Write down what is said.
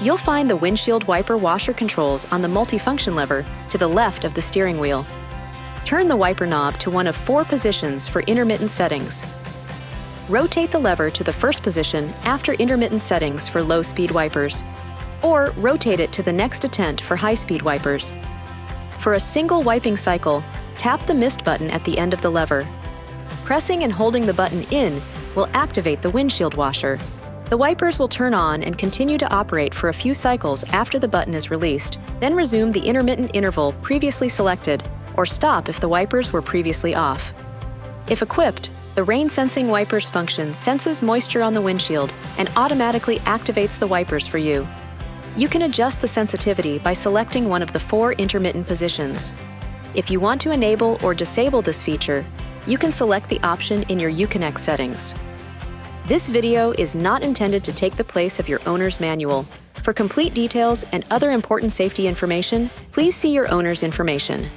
You'll find the windshield wiper washer controls on the multifunction lever to the left of the steering wheel. Turn the wiper knob to one of 4 positions for intermittent settings. Rotate the lever to the first position after intermittent settings for low-speed wipers, or rotate it to the next detent for high-speed wipers. For a single wiping cycle, tap the mist button at the end of the lever. Pressing and holding the button in will activate the windshield washer. The wipers will turn on and continue to operate for a few cycles after the button is released, then resume the intermittent interval previously selected, or stop if the wipers were previously off. If equipped, the rain-sensing wipers function senses moisture on the windshield and automatically activates the wipers for you. You can adjust the sensitivity by selecting one of the 4 intermittent positions. If you want to enable or disable this feature, you can select the option in your Uconnect settings. This video is not intended to take the place of your owner's manual. For complete details and other important safety information, please see your owner's information.